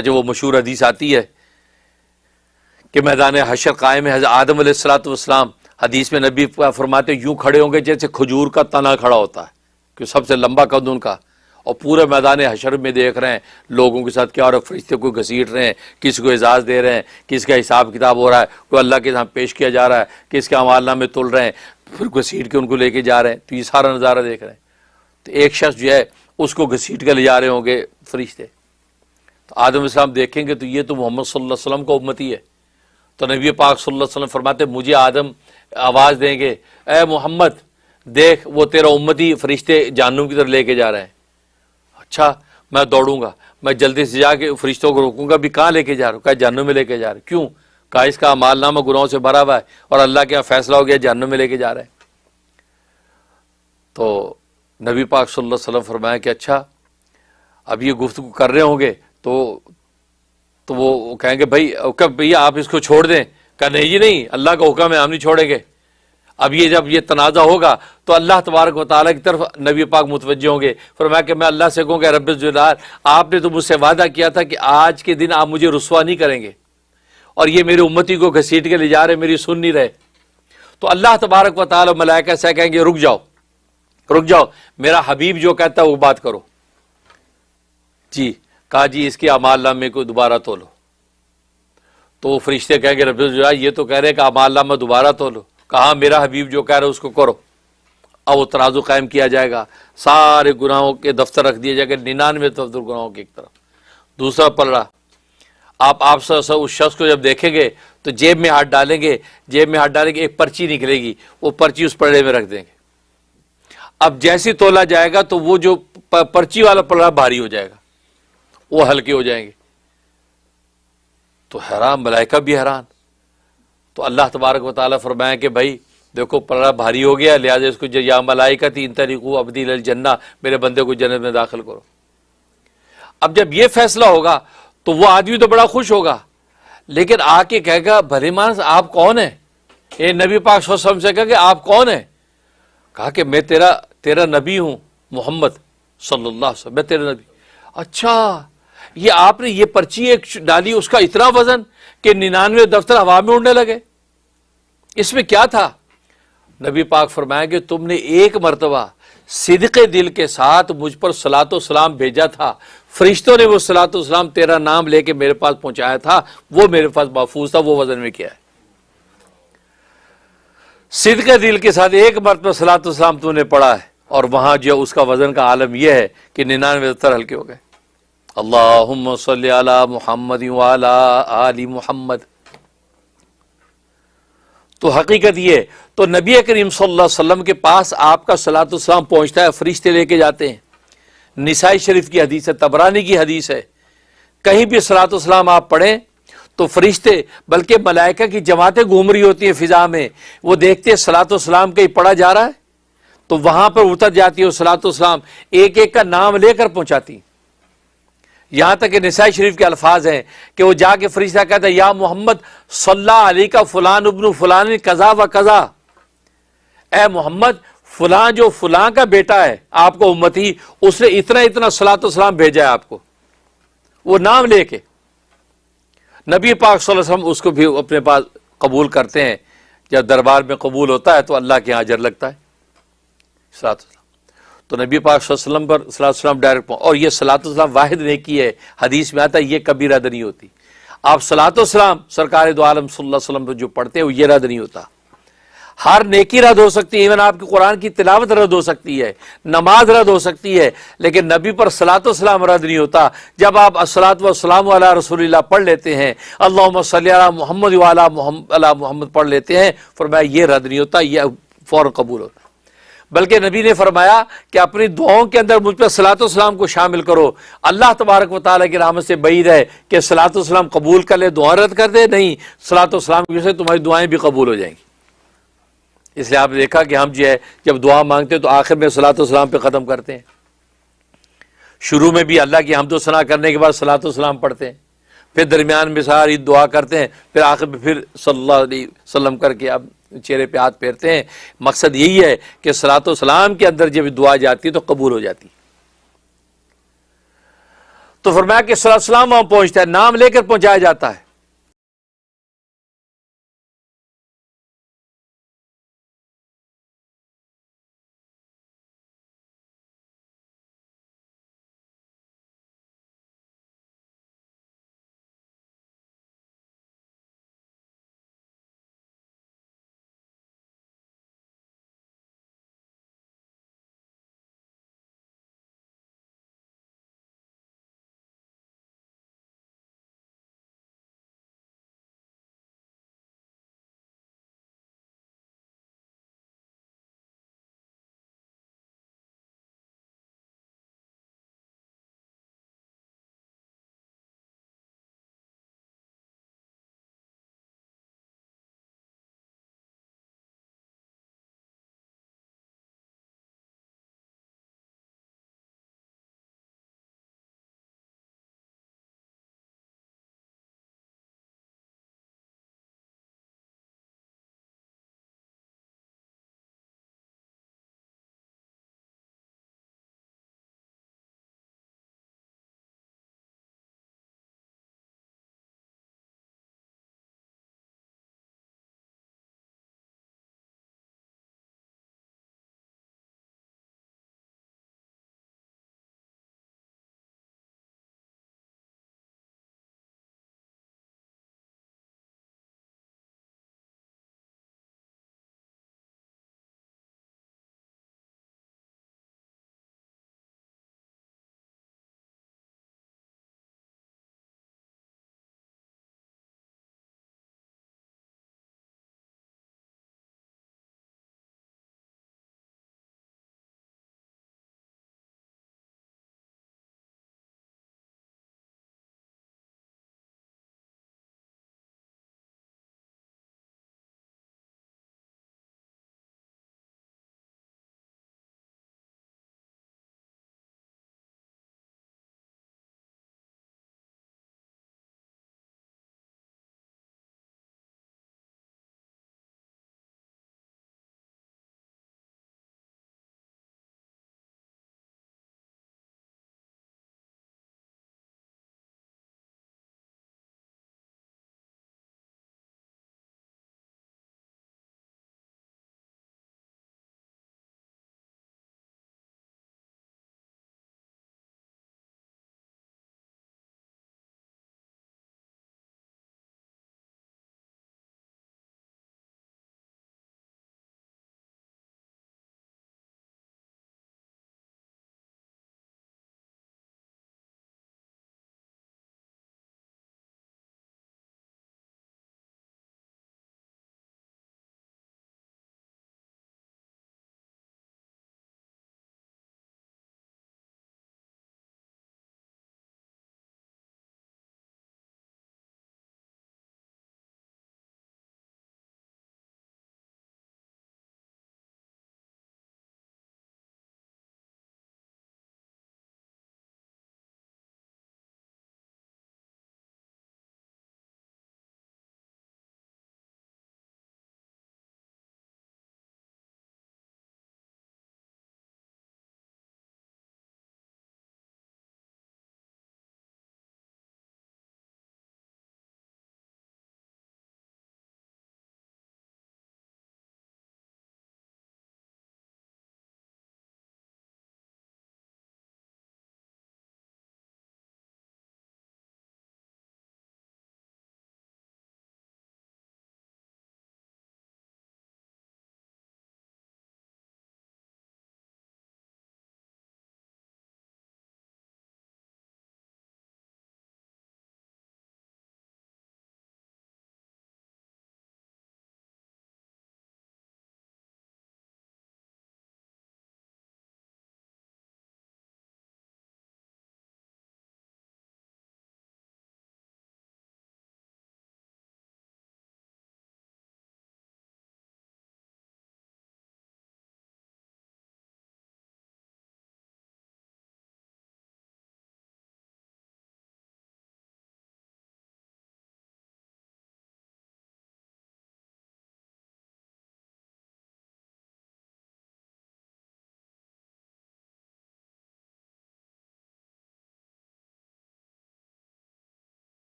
جو وہ مشہور حدیث آتی ہے کہ میدان حشر قائم ہے، حضرت آدم علیہ الصلوۃ والسلام حدیث میں نبی فرماتے یوں کھڑے ہوں گے جیسے کھجور کا تنا کھڑا ہوتا ہے، کہ سب سے لمبا قد ان کا، اور پورے میدان حشر میں دیکھ رہے ہیں لوگوں کے ساتھ کیا، اور فرشتے کوئی گھسیٹ رہے ہیں، کسی کو اعزاز دے رہے ہیں، کس کا حساب کتاب ہو رہا ہے، کوئی اللہ کے سامنے پیش کیا جا رہا ہے، کس کے اعمال نامے تل رہے ہیں، پھر گھسیٹ کے ان کو لے کے جا رہے ہیں، تو یہ سارا نظارہ دیکھ رہے ہیں۔ تو ایک شخص جو ہے اس کو گھسیٹ کے لے جا رہے ہوں گے فرشتے، تو آدم علیہ السلام دیکھیں گے تو یہ تو محمد صلی اللہ علیہ وسلم کا امتی ہے، تو نبی پاک صلی اللہ علیہ وسلم فرماتے مجھے آدم آواز دیں گے اے محمد دیکھ وہ تیرا امتی فرشتے جہنم کی طرف لے کے جا رہے ہیں۔ اچھا میں دوڑوں گا، میں جلدی سے جا کے فرشتوں کو روکوں گا، بھی کہاں لے کے جا رہا ہوں؟ کہا جہنم میں لے کے جا رہے۔ کیوں؟ کہا اس کا اعمال نامہ گناہوں سے بھرا ہوا ہے اور اللہ کے یہاں فیصلہ ہو گیا جہنم میں لے کے جا رہے ہیں۔ تو نبی پاک صلی اللہ علیہ وسلم فرمایا کہ اچھا اب یہ گفتگو کر رہے ہوں گے تو وہ کہیں گے بھیا آپ اس کو چھوڑ دیں۔ کہا نہیں جی نہیں، اللہ کا حکم ہے، ہم نہیں چھوڑیں گے۔ اب یہ جب یہ تنازع ہوگا تو اللہ تبارک و تعالیٰ کی طرف نبی پاک متوجہ ہوں گے، فرمایا کہ میں اللہ سے کہوں گا رب الجلال آپ نے تو مجھ سے وعدہ کیا تھا کہ آج کے دن آپ مجھے رسوا نہیں کریں گے، اور یہ میری امتی کو گھسیٹ کے لے جا رہے، میری سن نہیں رہے۔ تو اللہ تبارک و تعالیٰ ملائکہ سے کہیں گے رک جاؤ، میرا حبیب جو کہتا ہے وہ بات کرو۔ جی کہا جی اس کے اعمال نامے کو دوبارہ تولو۔ تو وہ فرشتے کہیں گے رب الجلال یہ تو کہہ رہے کہ اعمال نامہ دوبارہ تولو۔ کہا میرا حبیب جو کہہ رہا ہے اس کو کرو۔ اب وہ ترازو قائم کیا جائے گا، سارے گناہوں کے دفتر رکھ دیے جائے گا، 99 دفتر گناہوں کے ایک طرف، دوسرا پلڑا۔ آپ اس شخص کو جب دیکھیں گے تو جیب میں ہاتھ ڈالیں گے، ایک پرچی نکلے گی، وہ پرچی اس پلڑے میں رکھ دیں گے۔ اب جیسی تولا جائے گا تو وہ جو پرچی والا پلڑا بھاری ہو جائے گا، وہ ہلکے ہو جائیں گے۔ تو حیران، ملائکہ بھی حیران۔ تو اللہ تبارک و تعالیٰ فرمایا کہ بھائی دیکھو پلڑا بھاری ہو گیا، لہٰذا اس کو یا ملائکتی ان طریقو عبدی الجنہ، میرے بندے کو جنت میں داخل کرو۔ اب جب یہ فیصلہ ہوگا تو وہ آدمی تو بڑا خوش ہوگا، لیکن آ کے کہے گا بھلے مانس آپ کون ہیں؟ اے نبی پاک صلی اللہ علیہ وسلم سے کہا کہ آپ کون ہیں؟ کہا کہ میں تیرا نبی ہوں محمد صلی اللہ علیہ وسلم، میں تیرا نبی۔ اچھا یہ آپ نے یہ پرچی ایک ڈالی، اس کا اتنا وزن کہ 99 دفتر ہوا میں اڑنے لگے، اس میں کیا تھا؟ نبی پاک فرمایا کہ تم نے ایک مرتبہ صدق دل کے ساتھ مجھ پر صلاۃ و سلام بھیجا تھا، فرشتوں نے وہ صلاۃ و سلام تیرا نام لے کے میرے پاس پہنچایا تھا، وہ میرے پاس محفوظ تھا، وہ وزن میں کیا ہے؟ صدق دل کے ساتھ ایک مرتبہ صلاۃ و سلام تو نے پڑھا ہے، اور وہاں جو اس کا وزن کا عالم یہ ہے کہ 99 دفتر ہلکے ہو گئے۔ اللہم صلی علی محمد وعلی آل محمد۔ تو حقیقت یہ، تو نبی کریم صلی اللہ علیہ وسلم کے پاس آپ کا صلاۃ والسلام پہنچتا ہے، فرشتے لے کے جاتے ہیں۔ نسائی شریف کی حدیث ہے، طبرانی کی حدیث ہے، کہیں بھی صلاۃ والسلام آپ پڑھیں تو فرشتے بلکہ ملائکہ کی جماعتیں گھوم رہی ہوتی ہیں فضا میں، وہ دیکھتے ہیں صلاۃ والسلام کہیں پڑھا جا رہا ہے تو وہاں پر اتر جاتی ہے صلاۃ والسلام، ایک ایک کا نام لے کر پہنچاتی۔ یہاں تک کہ نسائی شریف کے الفاظ ہیں کہ وہ جا کے فرشتہ کہتا ہے یا محمد صلی علیہ کا فلان ابن فلان قضا و قضا، اے محمد فلاں جو فلاں کا بیٹا ہے آپ کو امتی، اس نے اتنا صلاۃ والسلام بھیجا ہے آپ کو، وہ نام لے کے۔ نبی پاک صلی اللہ علیہ وسلم اس کو بھی اپنے پاس قبول کرتے ہیں، جب دربار میں قبول ہوتا ہے تو اللہ کے یہاں اجر لگتا ہے صلاۃ والسلام۔ تو نبی پاک صلی اللہ علیہ وسلم پر صلاۃ والسلام ڈائریکٹ اور یہ صلاۃ والسلام واحد نیکی ہے، حدیث میں آتا ہے یہ کبھی رد نہیں ہوتی۔ آپ صلاۃ والسلام سرکار دو عالم صلی اللہ علیہ وسلم پر جو پڑھتے ہیں وہ یہ رد نہیں ہوتا۔ ہر نیکی رد ہو سکتی ہے، ایون آپ کی قرآن کی تلاوت رد ہو سکتی ہے، نماز رد ہو سکتی ہے، لیکن نبی پر صلاۃ والسلام رد نہیں ہوتا۔ جب آپ الصلاۃ والسلام علی رسول اللہ پڑھ لیتے ہیں، اللہم صلی علی محمد وعلی محمد پڑھ لیتے ہیں، فرمایا یہ رد نہیں ہوتا، یہ فوراً قبول ہوتا ہے۔ بلکہ نبی نے فرمایا کہ اپنی دعاؤں کے اندر مجھ پر صلاۃ والسلام کو شامل کرو۔ اللہ تبارک و تعالیٰ کی رحمت سے بعید ہے کہ صلاۃ والسلام قبول کر لے دعا رد کر دے، نہیں، صلاۃ والسلام کی وجہ سے تمہاری دعائیں بھی قبول ہو جائیں گی۔ اس لیے آپ نے دیکھا کہ ہم جو ہے جب دعا مانگتے ہیں تو آخر میں صلاۃ والسلام پہ ختم کرتے ہیں، شروع میں بھی اللہ کی حمد و ثنا کرنے کے بعد صلاۃ والسلام پڑھتے ہیں، پھر درمیان میں ساری دعا کرتے ہیں، پھر آخر میں پھر صلی اللہ علیہ وسلم کر کے اب چہرے پہ ہاتھ پھیرتے ہیں۔ مقصد یہی ہے کہ صلاۃ والسلام کے اندر جب دعا جاتی ہے تو قبول ہو جاتی ہے۔ تو فرمایا کہ صلی اللہ علیہ وسلم وہاں پہنچتا ہے، نام لے کر پہنچایا جاتا ہے۔